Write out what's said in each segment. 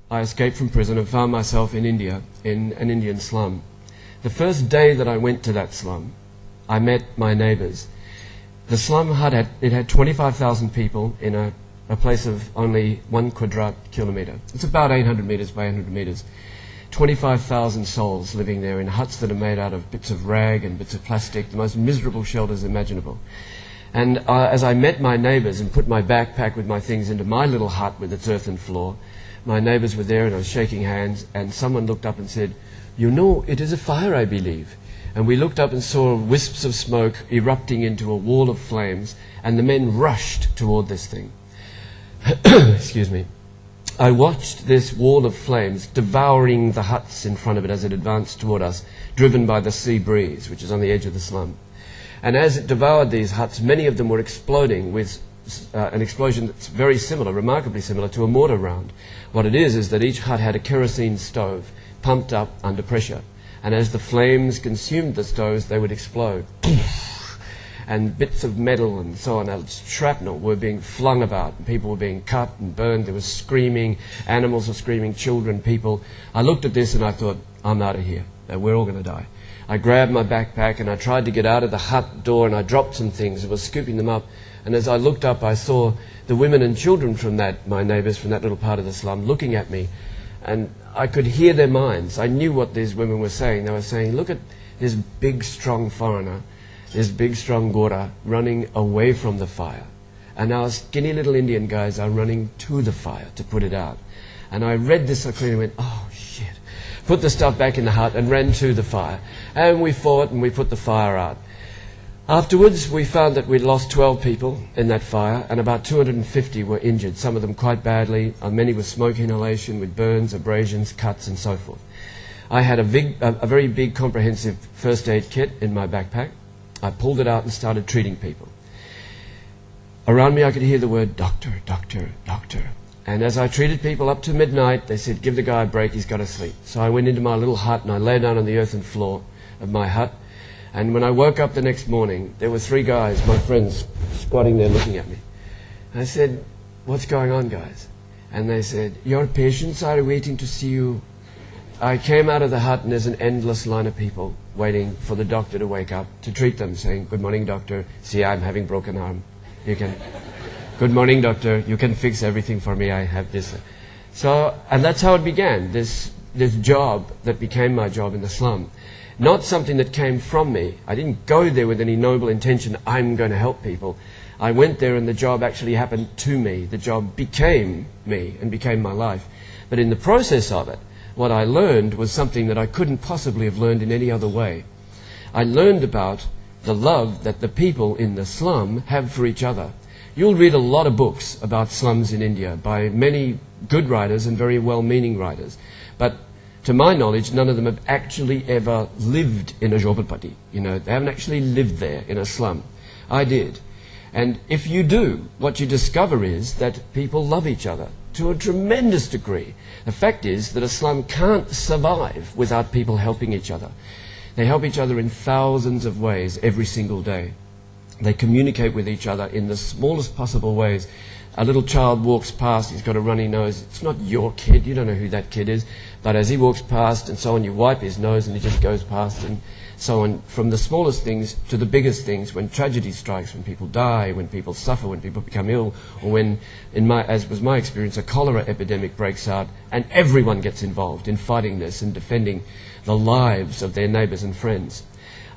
I escaped from prison and found myself in India, in an Indian slum. The first day that I went to that slum, I met my neighbours. The slum had 25,000 people in a place of only 1 quadrat kilometre. It's about 800 metres by 800 metres. 25,000 souls living there in huts that are made out of bits of rag and bits of plastic, the most miserable shelters imaginable. And as I met my neighbours and put my backpack with my things into my little hut with its earthen floor, my neighbours were there and I was shaking hands, and someone looked up and said, "You know, it is a fire, I believe." And we looked up and saw wisps of smoke erupting into a wall of flames, and the men rushed toward this thing. Excuse me. I watched this wall of flames devouring the huts in front of it as it advanced toward us, driven by the sea breeze, which is on the edge of the slum. And as it devoured these huts, many of them were exploding with an explosion that's very similar, remarkably similar, to a mortar round. What it is that each hut had a kerosene stove pumped up under pressure. And as the flames consumed the stoves, they would explode. And bits of metal and so on, shrapnel, were being flung about. And people were being cut and burned. There was screaming. Animals were screaming, children, people. I looked at this and I thought, I'm out of here. We're all going to die. I grabbed my backpack and I tried to get out of the hut door, and I dropped some things and was scooping them up. And as I looked up, I saw the women and children from my neighbours from that little part of the slum, looking at me. And I could hear their minds. I knew what these women were saying. They were saying, look at this big, strong foreigner, this big, strong Gora running away from the fire. And our skinny little Indian guys are running to the fire to put it out. And I read this so clearly and went, oh, shit. Put the stuff back in the hut and ran to the fire. And we fought and we put the fire out. Afterwards, we found that we'd lost 12 people in that fire, and about 250 were injured, some of them quite badly, many with smoke inhalation, with burns, abrasions, cuts, and so forth. I had a very big, comprehensive first aid kit in my backpack. I pulled it out and started treating people. Around me, I could hear the word, doctor, doctor, doctor. And as I treated people up to midnight, they said, give the guy a break, he's got to sleep. So I went into my little hut and I lay down on the earthen floor of my hut. And when I woke up the next morning, there were 3 guys, my friends, squatting there looking at me. And I said, what's going on, guys? And they said, your patients are waiting to see you. I came out of the hut and there's an endless line of people waiting for the doctor to wake up to treat them, saying, good morning, doctor. See, I'm having broken arm. You can, good morning, doctor. You can fix everything for me. I have this. So, and that's how it began, this job that became my job in the slum. Not something that came from me. I didn't go there with any noble intention, I'm going to help people. I went there and the job actually happened to me. The job became me and became my life. But in the process of it, what I learned was something that I couldn't possibly have learned in any other way. I learned about the love that the people in the slum have for each other. You'll read a lot of books about slums in India by many good writers and very well-meaning writers. But to my knowledge, none of them have actually ever lived in a jhopalpatti. You know, they haven't actually lived there in a slum. I did. And if you do, what you discover is that people love each other to a tremendous degree. The fact is that a slum can't survive without people helping each other. They help each other in thousands of ways every single day. They communicate with each other in the smallest possible ways. A little child walks past, he's got a runny nose. It's not your kid, you don't know who that kid is. But as he walks past and so on, you wipe his nose and he just goes past and so on. From the smallest things to the biggest things, when tragedy strikes, when people die, when people suffer, when people become ill, or when, as was my experience, a cholera epidemic breaks out, and everyone gets involved in fighting this and defending the lives of their neighbours and friends.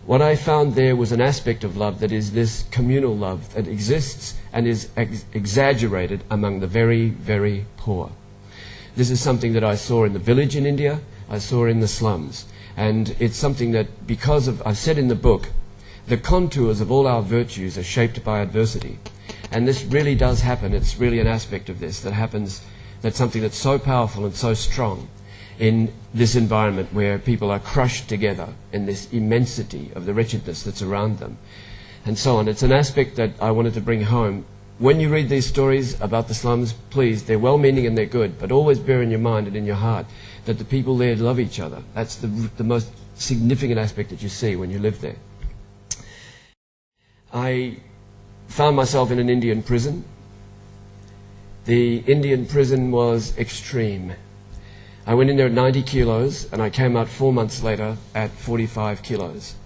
What I found there was an aspect of love that is this communal love that exists and is exaggerated among the very, very poor. This is something that I saw in the village in India, I saw in the slums. And it's something that, because of, I've said in the book, the contours of all our virtues are shaped by adversity. And this really does happen. It's really an aspect of this that happens, that's something that's so powerful and so strong in this environment where people are crushed together in this immensity of the wretchedness that's around them. And so on. It's an aspect that I wanted to bring home. When you read these stories about the slums, please, they're well-meaning and they're good, but always bear in your mind and in your heart that the people there love each other. That's the most significant aspect that you see when you live there. I found myself in an Indian prison. The Indian prison was extreme. I went in there at 90 kilos, and I came out 4 months later at 45 kilos.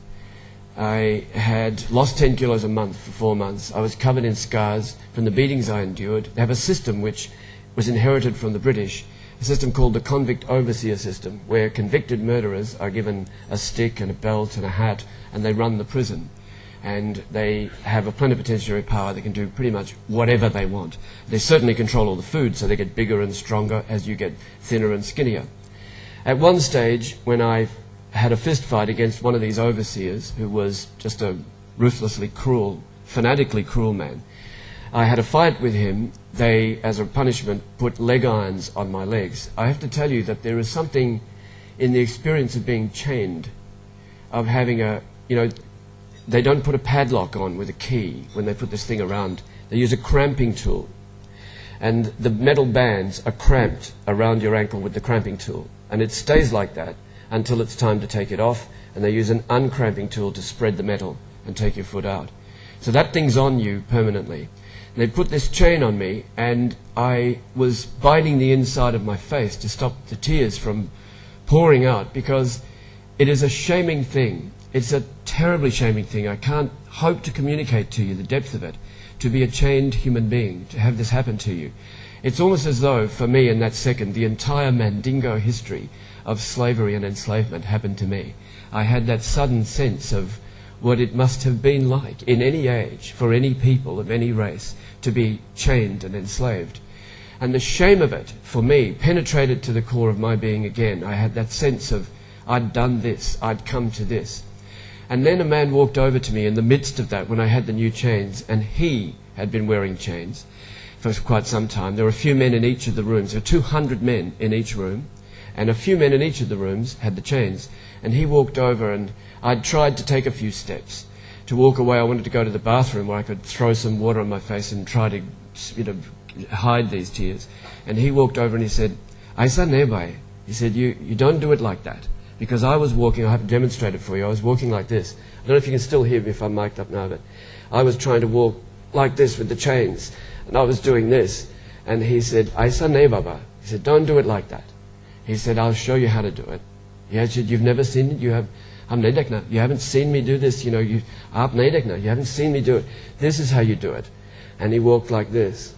I had lost 10 kilos a month for 4 months. I was covered in scars from the beatings I endured. They have a system which was inherited from the British, a system called the convict overseer system, where convicted murderers are given a stick and a belt and a hat, and they run the prison. And they have a plenipotentiary power. They can do pretty much whatever they want. They certainly control all the food, so they get bigger and stronger as you get thinner and skinnier. At one stage, when I had a fist fight against one of these overseers, who was just a ruthlessly cruel, fanatically cruel man, I had a fight with him. They, as a punishment, put leg irons on my legs. I have to tell you that there is something in the experience of being chained, of having a, they don't put a padlock on with a key when they put this thing around. They use a cramping tool. And the metal bands are cramped around your ankle with the cramping tool. And it stays like that until it's time to take it off. And they use an uncramping tool to spread the metal and take your foot out. So that thing's on you permanently. They put this chain on me, and I was biting the inside of my face to stop the tears from pouring out, because it is a shaming thing. It's a terribly shaming thing. I can't hope to communicate to you the depth of it, to be a chained human being, to have this happen to you. It's almost as though, for me in that second, the entire Mandingo history of slavery and enslavement happened to me. I had that sudden sense of what it must have been like in any age, for any people of any race, to be chained and enslaved. And the shame of it, for me, penetrated to the core of my being again. I had that sense of, I'd done this, I'd come to this. And then a man walked over to me in the midst of that when I had the new chains, and he had been wearing chains for quite some time. There were a few men in each of the rooms. There were 200 men in each room, and a few men in each of the rooms had the chains. And he walked over, and I'd tried to take a few steps. To walk away, I wanted to go to the bathroom where I could throw some water on my face and try to, hide these tears. And he walked over and he said, "Aisa nebai." He said, you don't do it like that. Because I was walking, I have to demonstrate it for you, I was walking like this. I don't know if you can still hear me if I'm mic'd up now, but I was trying to walk like this with the chains. And I was doing this. And he said, "Aisa ne baba." He said, "Don't do it like that." He said, "I'll show you how to do it." He said, "You've never seen it? You haven't seen me do this, you haven't seen me do it. This is how you do it." And he walked like this.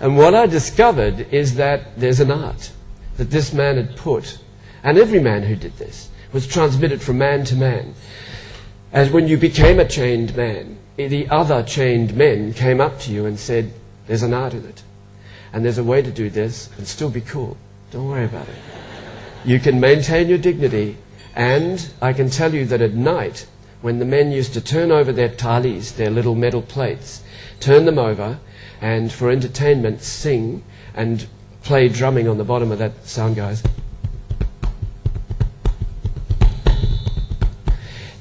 And what I discovered is that there's an art that this man had put, and every man who did this was transmitted from man to man. As when you became a chained man, the other chained men came up to you and said, "There's an art in it. And there's a way to do this and still be cool. Don't worry about it. You can maintain your dignity." And I can tell you that at night, when the men used to turn over their talis, their little metal plates, turn them over, and for entertainment sing and play drumming on the bottom of that sound, guys.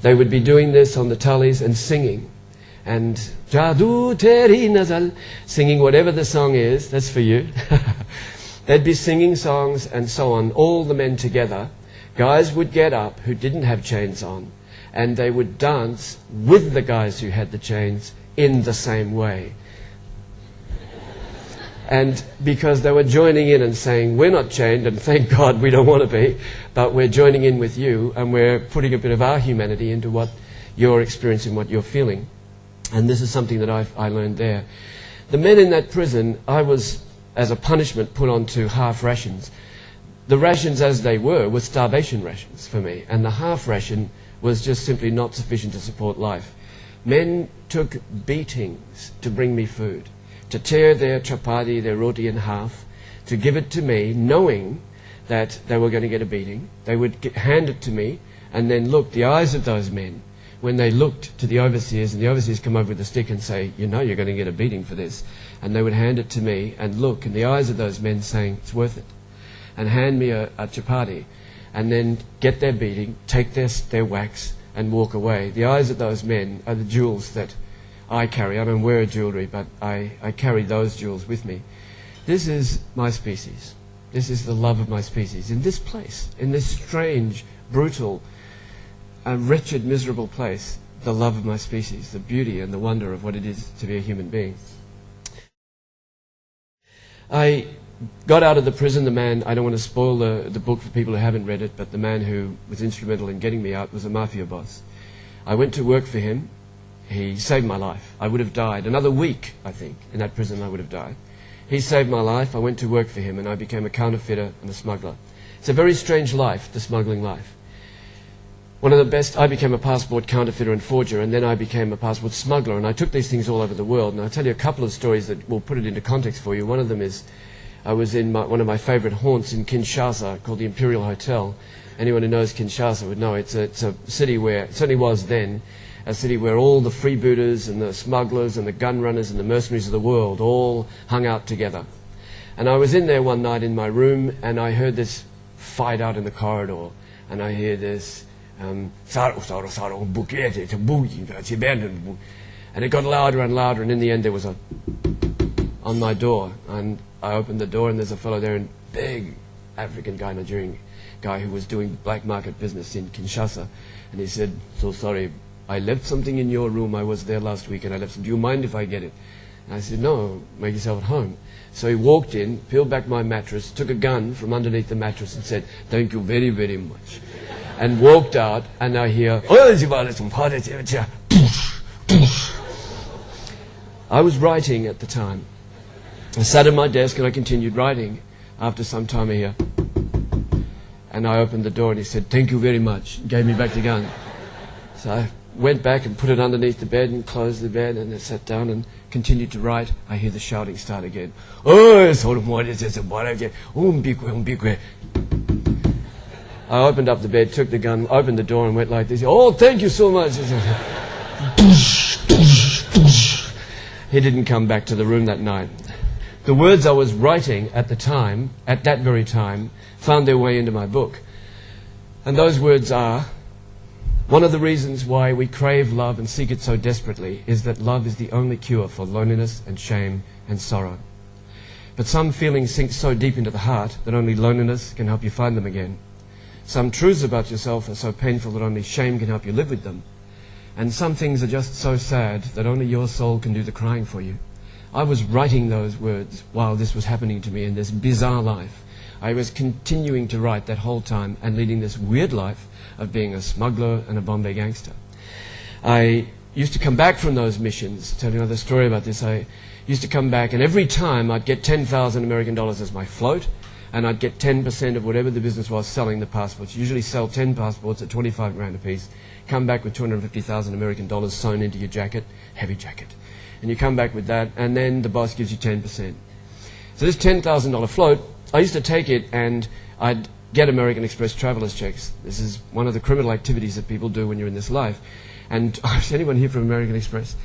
They would be doing this on the talis and singing. And Jadu Teri Nazal, singing whatever the song is, that's for you. They'd be singing songs and so on, all the men together. Guys would get up who didn't have chains on, and they would dance with the guys who had the chains in the same way. And because they were joining in and saying, "We're not chained, and thank God we don't want to be, but we're joining in with you, and we're putting a bit of our humanity into what you're experiencing, what you're feeling." And this is something that I learned there. The men in that prison, I was, as a punishment, put onto half rations. The rations as they were starvation rations for me, and the half ration was just simply not sufficient to support life. Men took beatings to bring me food, to tear their chapati, their roti in half, to give it to me, knowing that they were going to get a beating. They would hand it to me, and then look, the eyes of those men, when they looked to the overseers, and the overseers come over with a stick and say, "You know you're going to get a beating for this." And they would hand it to me and look, in the eyes of those men saying, "It's worth it," and hand me a chapati, and then get their beating, take their wax, and walk away. The eyes of those men are the jewels that I carry. I don't wear jewelry, but I carry those jewels with me. This is my species. This is the love of my species. In this place, in this strange, brutal, wretched, miserable place, the love of my species, the beauty and the wonder of what it is to be a human being. I got out of the prison. The man, I don't want to spoil the book for people who haven't read it, but the man who was instrumental in getting me out was a mafia boss. I went to work for him. He saved my life. I would have died. Another week, I think, in that prison I would have died. He saved my life. I went to work for him, and I became a counterfeiter and a smuggler. It's a very strange life, the smuggling life. One of the best, I became a passport counterfeiter and forger, and then I became a passport smuggler, and I took these things all over the world. And I'll tell you a couple of stories that will put it into context for you. One of them is, I was in one of my favorite haunts in Kinshasa called the Imperial Hotel. Anyone who knows Kinshasa would know it's a city where, it certainly was then, a city where all the freebooters and the smugglers and the gun runners and the mercenaries of the world all hung out together. And I was in there one night in my room, and I heard this fight out in the corridor, and I hear this, and it got louder and louder, and in the end there was a on my door, and I opened the door, and there's a fellow there, a big African guy, Nigerian guy who was doing black market business in Kinshasa, and he said, "So sorry, I left something in your room. I was there last week and I left some. Do you mind if I get it?" And I said, "No, make yourself at home." So he walked in, peeled back my mattress, took a gun from underneath the mattress and said, "Thank you very, very much." And walked out, and I hear, I was writing at the time. I sat at my desk and I continued writing. After some time I hear, and I opened the door and he said, "Thank you very much," gave me back the gun. So I went back and put it underneath the bed and closed the bed, and I sat down and continued to write. I hear the shouting start again. I opened up the bed, took the gun, opened the door and went like this. "Oh, thank you so much." He didn't come back to the room that night. The words I was writing at the time, at that very time, found their way into my book. And those words are, one of the reasons why we crave love and seek it so desperately is that love is the only cure for loneliness and shame and sorrow. But some feelings sink so deep into the heart that only loneliness can help you find them again. Some truths about yourself are so painful that only shame can help you live with them. And some things are just so sad that only your soul can do the crying for you. I was writing those words while this was happening to me in this bizarre life. I was continuing to write that whole time and leading this weird life of being a smuggler and a Bombay gangster. I used to come back from those missions. Tell you another story about this. I used to come back, and every time I'd get 10,000 American dollars as my float, and I'd get 10% of whatever the business was selling the passports. Usually sell 10 passports at 25 grand a piece. Come back with 250,000 American dollars sewn into your jacket, heavy jacket. And you come back with that, and then the boss gives you 10%. So this $10,000 float, I used to take it and I'd get American Express travelers checks. This is one of the criminal activities that people do when you're in this life. And is anyone here from American Express?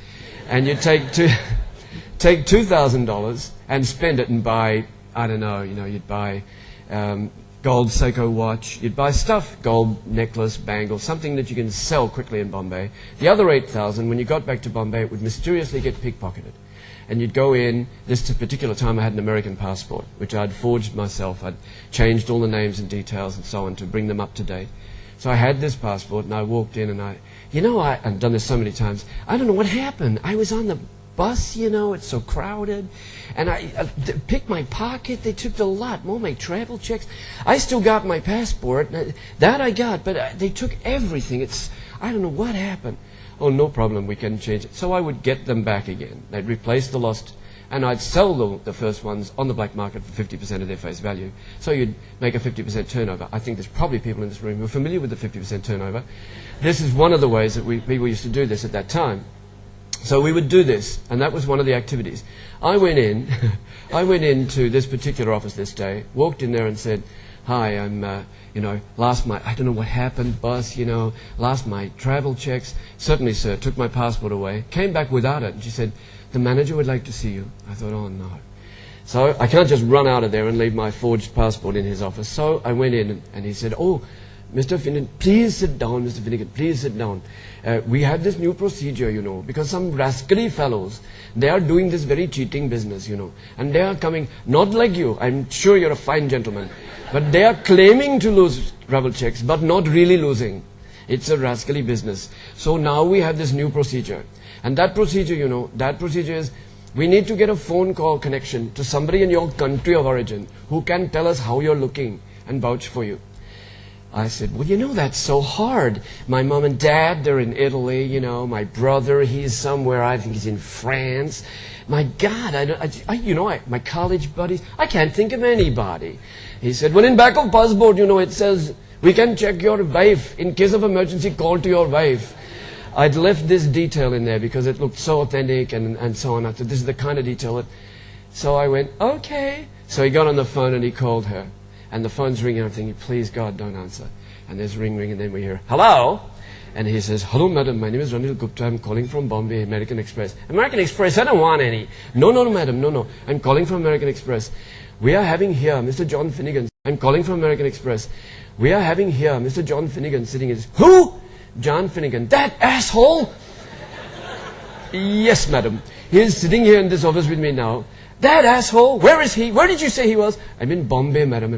And you take $2,000 and spend it and buy, I don't know, you'd buy gold Seiko watch, you'd buy stuff, gold necklace, bangle, something that you can sell quickly in Bombay. The other 8,000, when you got back to Bombay, it would mysteriously get pickpocketed. And you'd go in, this particular time I had an American passport, which I'd forged myself. I'd changed all the names and details and so on to bring them up to date. So I had this passport, and I walked in, and I've done this so many times, I don't know what happened. I was on the bus, it's so crowded, and I picked my pocket. They took the lot, all my travel checks. I still got my passport. That I got, but they took everything. I don't know what happened. Oh, no problem, we can change it. So I would get them back again. They'd replace the lost, and I'd sell the first ones on the black market for 50% of their face value. So you'd make a 50% turnover. I think there's probably people in this room who are familiar with the 50% turnover. This is one of the ways that people used to do this at that time. So we would do this, and that was one of the activities. I went into this particular office this day, walked in there and said, "Hi, I'm, lost my, I don't know what happened, boss, lost my travel checks." "Certainly, sir," took my passport away, came back without it, and she said, "The manager would like to see you." I thought, oh no. So I can't just run out of there and leave my forged passport in his office. So I went in, and he said, "Oh, Mr. Finnegan, please sit down, Mr. Finnegan, please sit down. We have this new procedure, because some rascally fellows, they are doing this very cheating business, and they are coming, not like you, I'm sure you're a fine gentleman, but they are claiming to lose travel checks, but not really losing. It's a rascally business. So now we have this new procedure. And that procedure, is We need to get a phone call connection to somebody in your country of origin who can tell us how you're looking and vouch for you. I said, well, you know, that's so hard. My mom and dad, they're in Italy, you know. My brother, he's somewhere, I think he's in France. My God, my college buddies, I can't think of anybody. He said, well, in back of passport, you know, it says, we can check your wife. In case of emergency, call to your wife. I'd left this detail in there because it looked so authentic and so on. I thought, this is the kind of detail that... So I went, okay. So he got on the phone and he called her. And the phone's ringing, I'm thinking, please, God, don't answer. And there's ring, and then we hear, hello? And he says, hello, madam, my name is Ranil Gupta. I'm calling from Bombay, American Express. American Express, I don't want any. No, madam, no. I'm calling from American Express. We are having here Mr. John Finnegan. I'm calling from American Express. We are having here Mr. John Finnegan sitting in his... Who? John Finnegan. That asshole? Yes, madam. He is sitting here in this office with me now. That asshole? Where is he? Where did you say he was? I'm in Bombay, madam.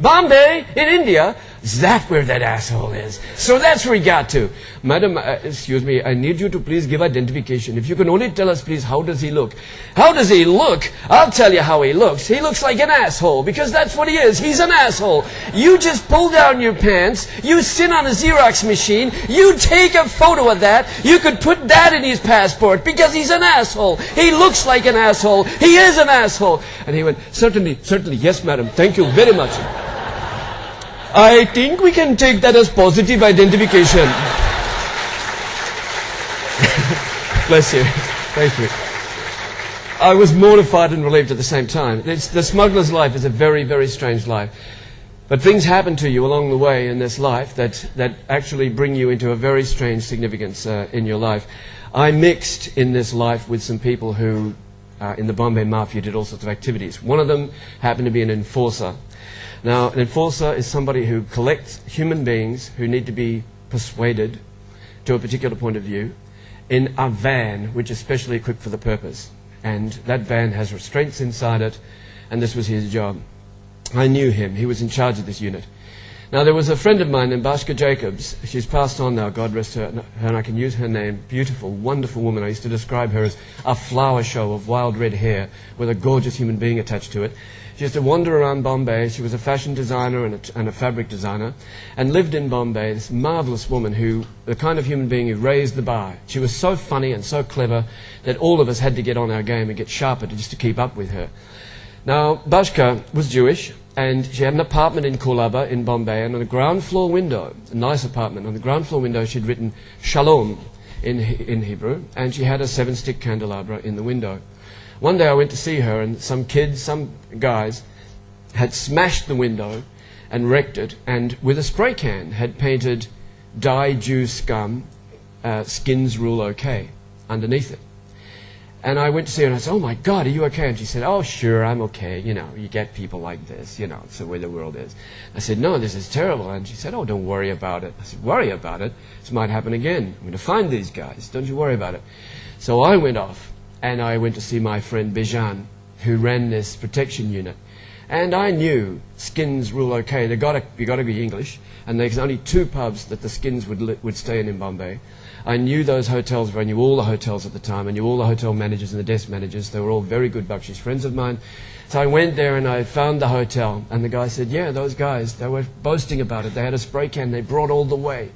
Bombay? In India? Is that where that asshole is? So that's where he got to. Madam, excuse me, I need you to please give identification. If you can only tell us, please, how does he look? How does he look? I'll tell you how he looks. He looks like an asshole, because that's what he is. He's an asshole. You just pull down your pants, you sit on a Xerox machine, you take a photo of that, you could put that in his passport, because he's an asshole. He looks like an asshole. He is an asshole. And he went, certainly, yes, madam. Thank you very much. I think we can take that as positive identification. Bless you. Thank you. I was mortified and relieved at the same time. The smuggler's life is a very, very strange life. But things happen to you along the way in this life that actually bring you into a very strange significance in your life. I mixed in this life with some people who, in the Bombay Mafia, did all sorts of activities. One of them happened to be an enforcer. Now, an enforcer is somebody who collects human beings who need to be persuaded to a particular point of view in a van which is specially equipped for the purpose. And that van has restraints inside it, and this was his job. I knew him. He was in charge of this unit. Now, there was a friend of mine named Bashka Jacobs. She's passed on now, God rest her, and I can use her name. Beautiful, wonderful woman. I used to describe her as a flower show of wild red hair with a gorgeous human being attached to it. She used to wander around Bombay. She was a fashion designer and a fabric designer, and lived in Bombay, this marvelous woman who, the kind of human being who raised the bar. She was so funny and so clever that all of us had to get on our game and get sharper just to keep up with her. Now, Bashka was Jewish, and she had an apartment in Kolaba in Bombay, and on the ground floor window, a nice apartment, on the ground floor window she'd written Shalom in Hebrew, and she had a 7-stick candelabra in the window. One day I went to see her, and some guys, had smashed the window and wrecked it, and with a spray can had painted Die Jew Scum, Skins Rule OK, underneath it. And I went to see her and I said, oh my God, are you okay? And she said, oh sure, I'm okay. You know, you get people like this, you know, it's the way the world is. I said, no, this is terrible. And she said, oh, don't worry about it. I said, worry about it? This might happen again. I'm going to find these guys. Don't you worry about it. So I went off and I went to see my friend Bijan, who ran this protection unit. And I knew Skins Rule OK. You got to be English. And there's only 2 pubs that the Skins would stay in Bombay. I knew those hotels, I knew all the hotels at the time. I knew all the hotel managers and the desk managers. They were all very good Bakshish friends of mine. So I went there and I found the hotel. And the guy said, yeah, those guys, they were boasting about it. They had a spray can they brought all the way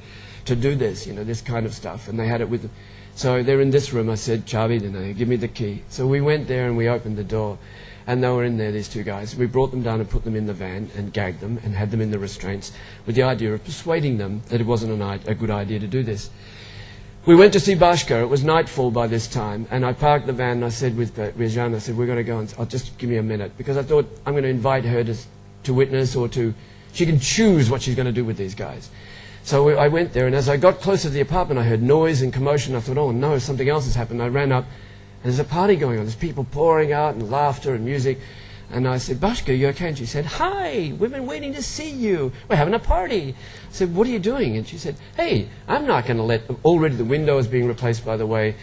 to do this, you know, this kind of stuff. And they had it with them. So they're in this room. I said, Chavi, then give me the key. So we went there and we opened the door. And they were in there, these 2 guys. We brought them down and put them in the van and gagged them and had them in the restraints with the idea of persuading them that it wasn't a good idea to do this. We went to see Bashka. It was nightfall by this time, and I parked the van and I said with Rajan, I said, we're going to go and I'll just give me a minute, because I thought I'm going to invite her to witness or she can choose what she's going to do with these guys. So I went there, and as I got closer to the apartment, I heard noise and commotion. I thought, oh no, something else has happened. I ran up, and there's a party going on. There's people pouring out and laughter and music. And I said, Bashka, you okay? And she said, hi, we've been waiting to see you. We're having a party. I said, what are you doing? And she said, hey, I'm not going to already the window is being replaced, by the way.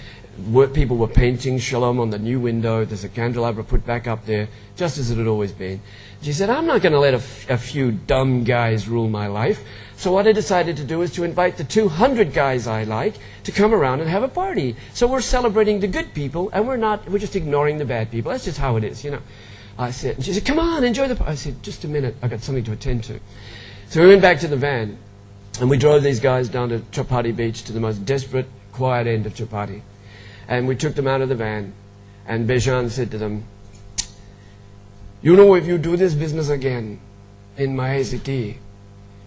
People were painting Shalom on the new window. There's a candelabra put back up there, just as it had always been. She said, I'm not going to let a few dumb guys rule my life. So what I decided to do is to invite the 200 guys I like to come around and have a party. So we're celebrating the good people, and we're just ignoring the bad people. That's just how it is, you know. I said, and she said, come on, enjoy the party. I said, just a minute, I've got something to attend to. So we went back to the van, and we drove these guys down to Chapati Beach, to the most desperate, quiet end of Chapati. And we took them out of the van, and Bejan said to them, you know, if you do this business again in my city,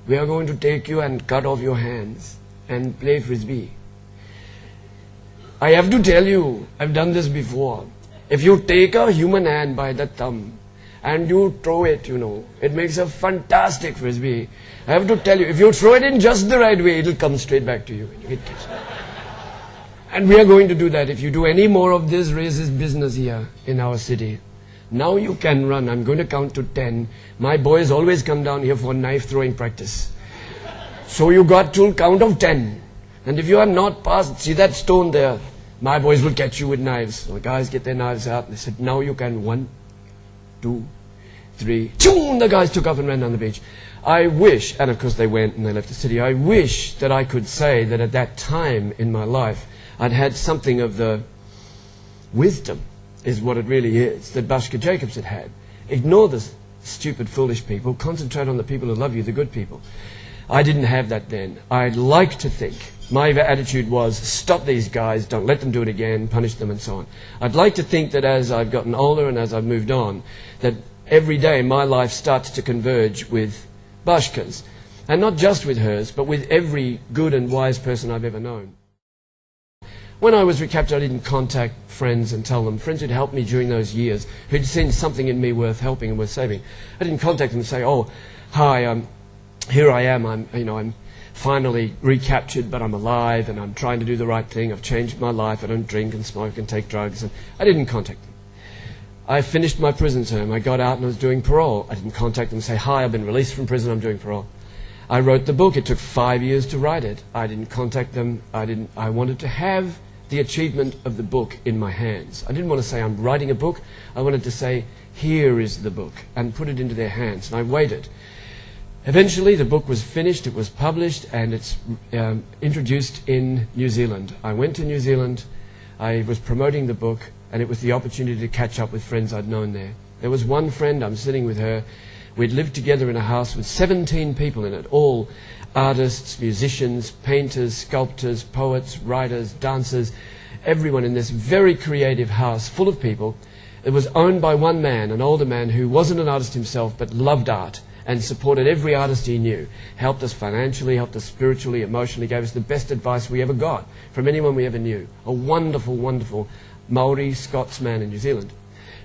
we are going to take you and cut off your hands and play frisbee. I have to tell you, I've done this before. If you take a human hand by the thumb and you throw it, you know, it makes a fantastic frisbee. I have to tell you, if you throw it in just the right way, it'll come straight back to you. And we are going to do that. If you do any more of this racist business here in our city, now you can run. I'm going to count to 10. My boys always come down here for knife throwing practice. So you got to count of 10. And if you are not past, see that stone there? My boys will catch you with knives. So the guys get their knives out. And they said, now you can 1, 2, 3. Choom! The guys took off and ran down the beach. I wish, and of course they went and they left the city, I wish that I could say that at that time in my life I'd had something of the wisdom, is what it really is, that Bashka Jacobs had had. Ignore the stupid, foolish people. Concentrate on the people who love you, the good people. I didn't have that then. I'd like to think my attitude was, stop these guys, don't let them do it again, punish them and so on. I'd like to think that as I've gotten older and as I've moved on, that every day my life starts to converge with Bashka's. And not just with hers, but with every good and wise person I've ever known. When I was recaptured, I didn't contact friends and tell them. Friends who'd helped me during those years, who'd seen something in me worth helping and worth saving. I didn't contact them and say, oh, hi, here I am. I'm finally recaptured, but I'm alive and I'm trying to do the right thing. I've changed my life. I don't drink and smoke and take drugs. And I didn't contact them. I finished my prison term. I got out and I was doing parole. I didn't contact them and say, hi, I've been released from prison. I'm doing parole. I wrote the book. It took 5 years to write it. I didn't contact them. I wanted to have the achievement of the book in my hands. I didn't want to say I'm writing a book. I wanted to say, here is the book, and put it into their hands. And I waited. Eventually the book was finished, it was published, and it's introduced in New Zealand. I went to New Zealand, I was promoting the book, and it was the opportunity to catch up with friends I'd known there. There was one friend, I'm sitting with her, we'd lived together in a house with 17 people in it, all artists, musicians, painters, sculptors, poets, writers, dancers, everyone in this very creative house full of people. It was owned by one man, an older man who wasn't an artist himself but loved art and supported every artist he knew, helped us financially, helped us spiritually, emotionally, gave us the best advice we ever got from anyone we ever knew. A wonderful, wonderful Maori Scotsman in New Zealand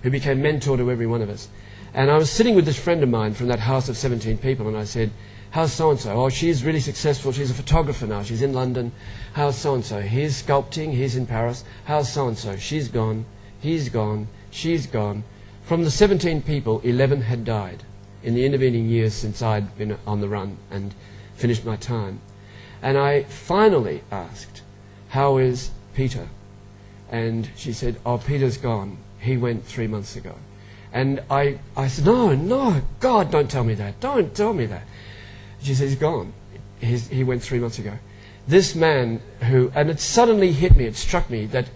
who became mentor to every one of us. And I was sitting with this friend of mine from that house of 17 people, and I said, how's so-and-so? Oh, she's really successful. She's a photographer now. She's in London. How's so-and-so? He's sculpting. He's in Paris. How's so-and-so? She's gone. He's gone. She's gone. From the 17 people, 11 had died in the intervening years since I'd been on the run and finished my time. And I finally asked, how is Peter? And she said, oh, Peter's gone. He went 3 months ago. And I said, no, God, don't tell me that. Don't tell me that. She said, he's gone. He went 3 months ago. This man who, and it suddenly hit me, it struck me that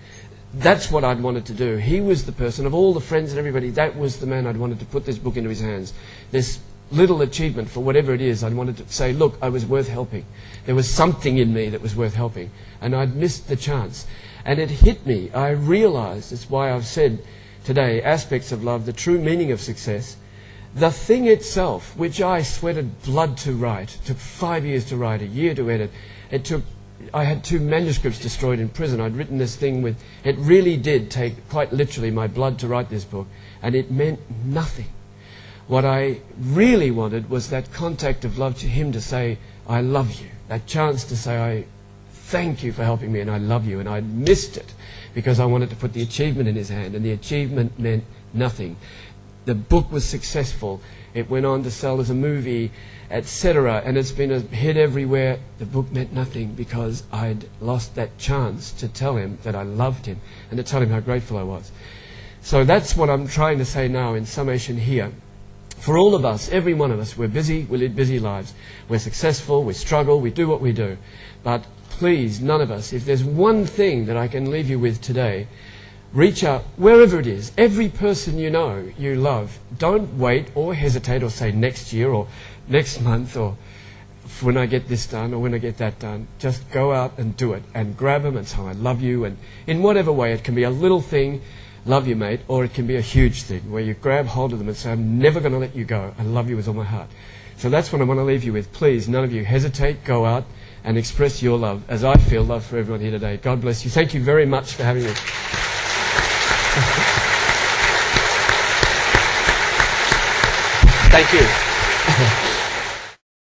that's what I'd wanted to do. He was the person, of all the friends and everybody, that was the man I'd wanted to put this book into his hands. This little achievement, for whatever it is, I'd wanted to say, look, I was worth helping. There was something in me that was worth helping. And I'd missed the chance. And it hit me. I realized, it's why I've said today, aspects of love, the true meaning of success. The thing itself, which I sweated blood to write, took 5 years to write, a year to edit. I had 2 manuscripts destroyed in prison. I'd written this thing with, it really did take quite literally my blood to write this book, and it meant nothing. What I really wanted was that contact of love to him, to say, I love you. That chance to say, I thank you for helping me and I love you. And I missed it because I wanted to put the achievement in his hand, and the achievement meant nothing. The book was successful. It went on to sell as a movie, etc. And it's been a hit everywhere. The book meant nothing because I'd lost that chance to tell him that I loved him and to tell him how grateful I was. So that's what I'm trying to say now in summation here. For all of us, every one of us, we're busy, we live busy lives. We're successful, we struggle, we do what we do. But please, none of us, if there's one thing that I can leave you with today, reach out wherever it is. Every person you know, you love. Don't wait or hesitate or say next year or next month or when I get this done or when I get that done. Just go out and do it and grab them and say I love you. And in whatever way, it can be a little thing, love you mate, or it can be a huge thing where you grab hold of them and say I'm never going to let you go. I love you with all my heart. So that's what I want to leave you with. Please, none of you hesitate, go out and express your love as I feel love for everyone here today. God bless you. Thank you very much for having me. Thank you.